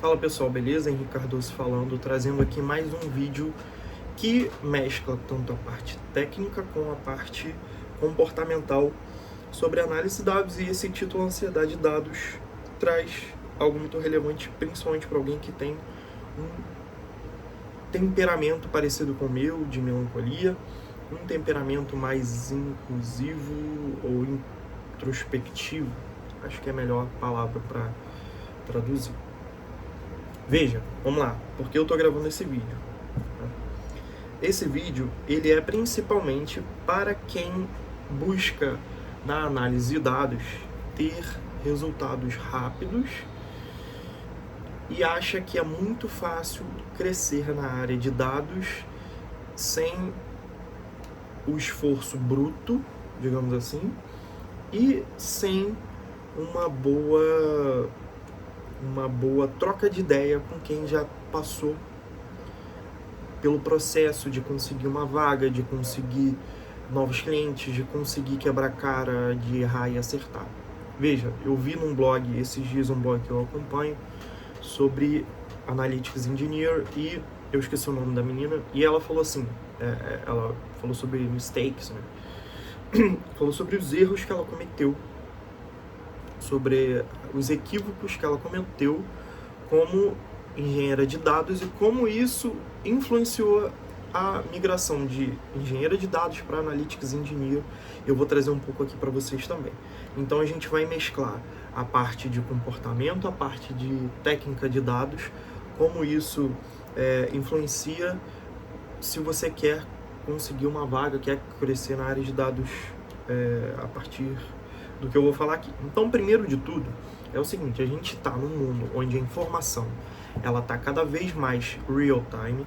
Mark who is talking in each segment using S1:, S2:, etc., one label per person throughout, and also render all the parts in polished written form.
S1: Fala pessoal, beleza? Henrique Cardoso falando, trazendo aqui mais um vídeo que mescla tanto a parte técnica com a parte comportamental sobre análise de dados, e esse título Ansiedade de Dados traz algo muito relevante, principalmente para alguém que tem um temperamento parecido com o meu, de melancolia, um temperamento mais inclusivo ou introspectivo, acho que é a melhor palavra para traduzir. Veja, vamos lá, porque eu tô gravando esse vídeo. Esse vídeo, ele é principalmente para quem busca, na análise de dados, ter resultados rápidos e acha que é muito fácil crescer na área de dados sem o esforço bruto, digamos assim, e sem uma boa troca de ideia com quem já passou pelo processo de conseguir uma vaga, de conseguir novos clientes, de conseguir quebrar cara, de errar e acertar. Veja, eu vi num blog, esses dias, um blog que eu acompanho, sobre Analytics Engineer, e eu esqueci o nome da menina, e ela falou assim, ela falou sobre mistakes, né? Falou sobre os erros que ela cometeu, sobre os equívocos que ela cometeu como engenheira de dados e como isso influenciou a migração de engenheira de dados para Analytics Engineer. Eu vou trazer um pouco aqui para vocês também. Então a gente vai mesclar a parte de comportamento, a parte de técnica de dados, como isso influencia se você quer conseguir uma vaga, quer crescer na área de dados a partir do que eu vou falar aqui. Então, primeiro de tudo, é o seguinte: a gente está num mundo onde a informação ela está cada vez mais real time,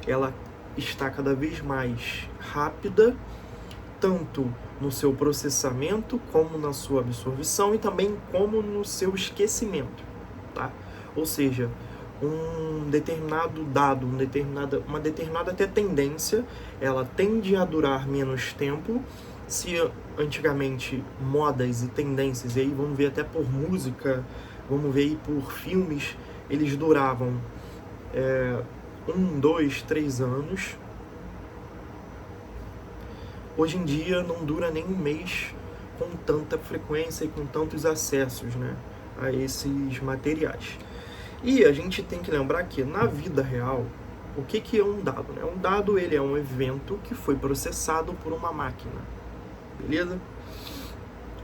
S1: ela está cada vez mais rápida, tanto no seu processamento, como na sua absorção e também como no seu esquecimento, tá? Ou seja, um determinado dado, uma determinada até tendência, ela tende a durar menos tempo. Se antigamente modas e tendências, e aí vamos ver até por música, vamos ver aí por filmes, eles duravam 1, 2, 3 anos. Hoje em dia não dura nem um mês com tanta frequência e com tantos acessos, né, a esses materiais. E a gente tem que lembrar que na vida real, o que é um dado, né? Um dado, ele é um evento que foi processado por uma máquina. Beleza?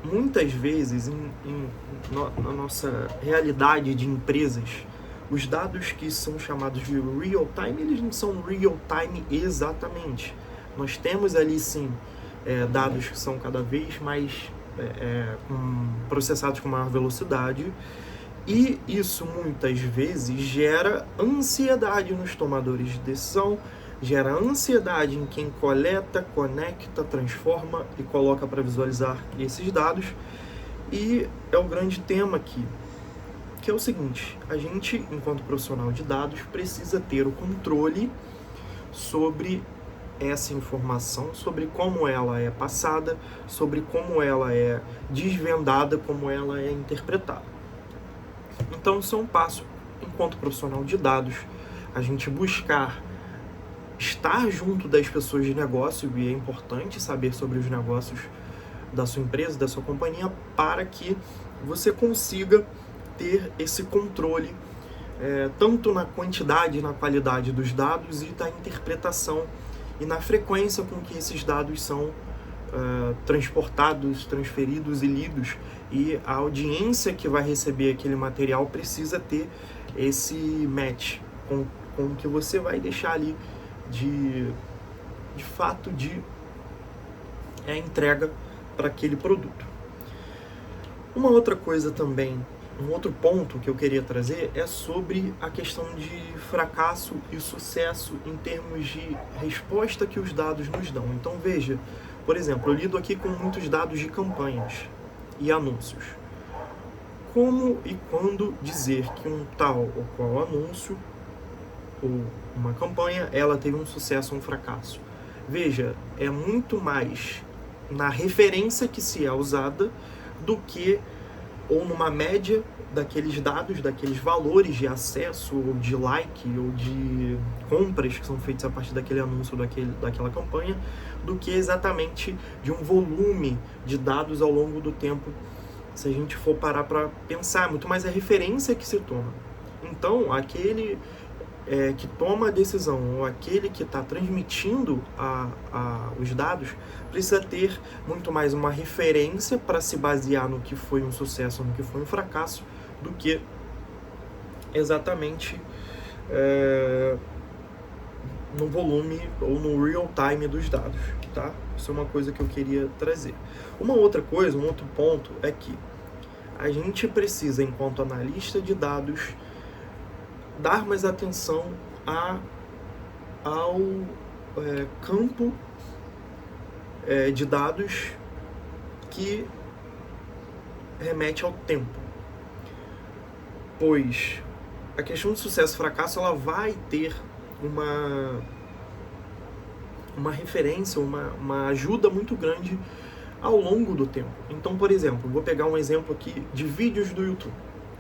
S1: Muitas vezes, na nossa realidade de empresas, os dados que são chamados de real time, eles não são real time exatamente. Nós temos ali, sim, dados que são cada vez mais processados com maior velocidade, e isso muitas vezes gera ansiedade nos tomadores de decisão, gera ansiedade em quem coleta, conecta, transforma e coloca para visualizar esses dados. E é o grande tema aqui, que é o seguinte: a gente, enquanto profissional de dados, precisa ter o controle sobre essa informação, sobre como ela é passada, sobre como ela é desvendada, como ela é interpretada. Então, isso é um passo, enquanto profissional de dados, a gente buscar estar junto das pessoas de negócio, e é importante saber sobre os negócios da sua empresa, da sua companhia, para que você consiga ter esse controle, tanto na quantidade e na qualidade dos dados, e da interpretação e na frequência com que esses dados são transportados, transferidos e lidos, e a audiência que vai receber aquele material precisa ter esse match com o que você vai deixar ali de fato de entrega para aquele produto. Uma outra coisa também, um outro ponto que eu queria trazer é sobre a questão de fracasso e sucesso em termos de resposta que os dados nos dão. Então veja, por exemplo, eu lido aqui com muitos dados de campanhas e anúncios. Como e quando dizer que um tal ou qual anúncio ou uma campanha, ela teve um sucesso ou um fracasso? Veja, é muito mais na referência que se é usada do que ou numa média daqueles dados, daqueles valores de acesso, ou de like, ou de compras que são feitas a partir daquele anúncio, daquela campanha, do que exatamente de um volume de dados ao longo do tempo, se a gente for parar para pensar, muito mais a referência que se toma. Então, aquele que toma a decisão, ou aquele que está transmitindo os dados, precisa ter muito mais uma referência para se basear no que foi um sucesso, no que foi um fracasso, do que exatamente no volume ou no real time dos dados, tá? Isso é uma coisa que eu queria trazer. Uma outra coisa, um outro ponto é que a gente precisa, enquanto analista de dados, dar mais atenção ao campo de dados que remete ao tempo. Pois a questão de sucesso e fracasso, ela vai ter uma referência, uma ajuda muito grande ao longo do tempo. Então, por exemplo, vou pegar um exemplo aqui de vídeos do YouTube.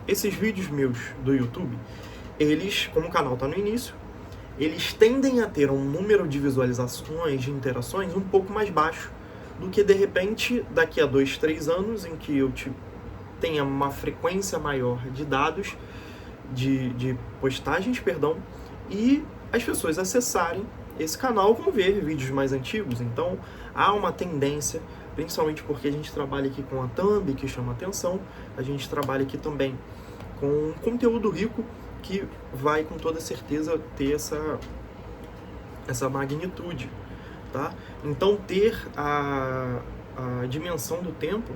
S1: Esses vídeos meus do YouTube, eles, como o canal está no início, eles tendem a ter um número de visualizações, de interações um pouco mais baixo do que, de repente, daqui a 2, 3 anos, em que eu tenha uma frequência maior de dados, de postagens, e as pessoas acessarem esse canal vão ver vídeos mais antigos. Então, há uma tendência, principalmente porque a gente trabalha aqui com a thumb, que chama atenção, a gente trabalha aqui também com conteúdo rico, que vai com toda certeza ter essa magnitude, tá? Então, ter a dimensão do tempo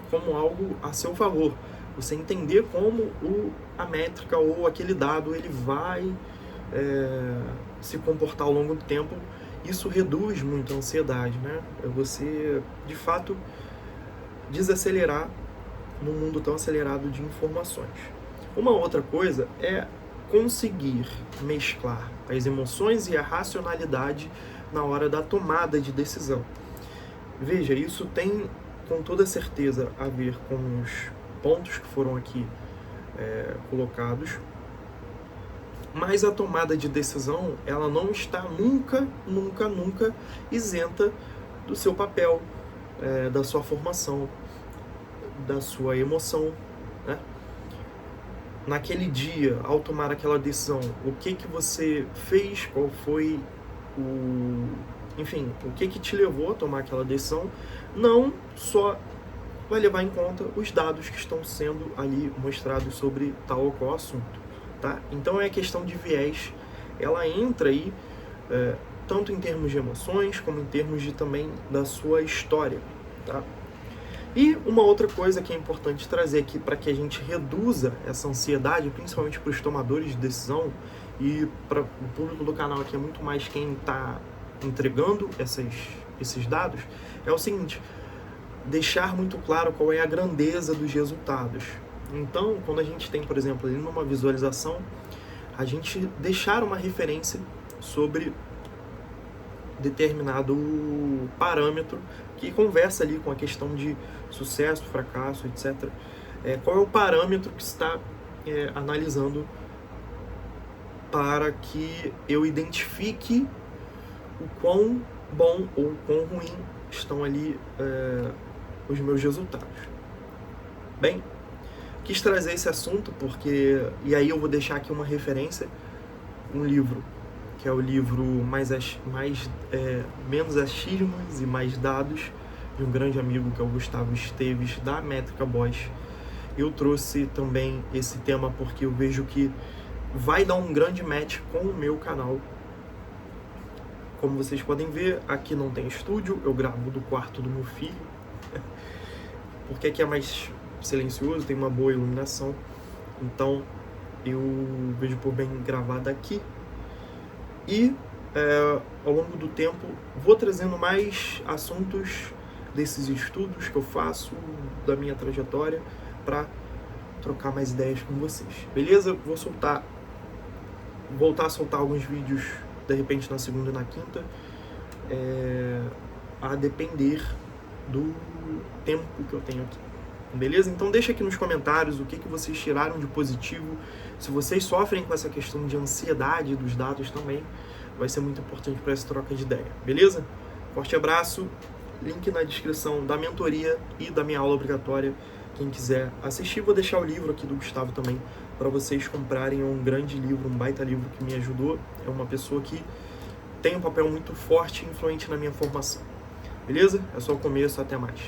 S1: como algo a seu favor, você entender como a métrica ou aquele dado ele vai se comportar ao longo do tempo, isso reduz muito a ansiedade, né? Você, de fato, desacelerar num mundo tão acelerado de informações. Uma outra coisa é conseguir mesclar as emoções e a racionalidade na hora da tomada de decisão. Veja, isso tem com toda certeza a ver com os pontos que foram aqui colocados, mas a tomada de decisão, ela não está nunca isenta do seu papel, da sua formação, da sua emoção, né? Naquele dia, ao tomar aquela decisão, o que você fez, qual foi enfim, o que te levou a tomar aquela decisão, não só vai levar em conta os dados que estão sendo ali mostrados sobre tal ou qual assunto, tá? Então, a questão de viés, ela entra aí tanto em termos de emoções, como em termos também da sua história, tá? E uma outra coisa que é importante trazer aqui para que a gente reduza essa ansiedade, principalmente para os tomadores de decisão e para o público do canal, que é muito mais quem está entregando esses dados, é o seguinte: deixar muito claro qual é a grandeza dos resultados. Então, quando a gente tem, por exemplo, ali numa visualização, a gente deixar uma referência sobre determinado parâmetro que conversa ali com a questão de sucesso, fracasso, etc. Qual é o parâmetro que está analisando para que eu identifique o quão bom ou quão ruim estão ali os meus resultados. Bem, quis trazer esse assunto porque, e aí eu vou deixar aqui uma referência, um livro, que é o livro Menos Achismos e Mais Dados, de um grande amigo que é o Gustavo Esteves, da Métrica Boss. Eu trouxe também esse tema porque eu vejo que vai dar um grande match com o meu canal. Como vocês podem ver, aqui não tem estúdio, eu gravo do quarto do meu filho, porque aqui é mais silencioso, tem uma boa iluminação, então eu vejo por bem gravar daqui. E ao longo do tempo vou trazendo mais assuntos desses estudos que eu faço, da minha trajetória, para trocar mais ideias com vocês, beleza? Vou voltar a soltar alguns vídeos de repente na segunda e na quinta, a depender do tempo que eu tenho aqui, Beleza? Então deixa aqui nos comentários o que vocês tiraram de positivo. Se vocês sofrem com essa questão de ansiedade dos dados também, vai ser muito importante para essa troca de ideia. Beleza? Forte abraço. Link na descrição da mentoria e da minha aula obrigatória. Quem quiser assistir, vou deixar o livro aqui do Gustavo também para vocês comprarem. É um grande livro, um baita livro que me ajudou. É uma pessoa que tem um papel muito forte e influente na minha formação. Beleza? É só o começo, até mais.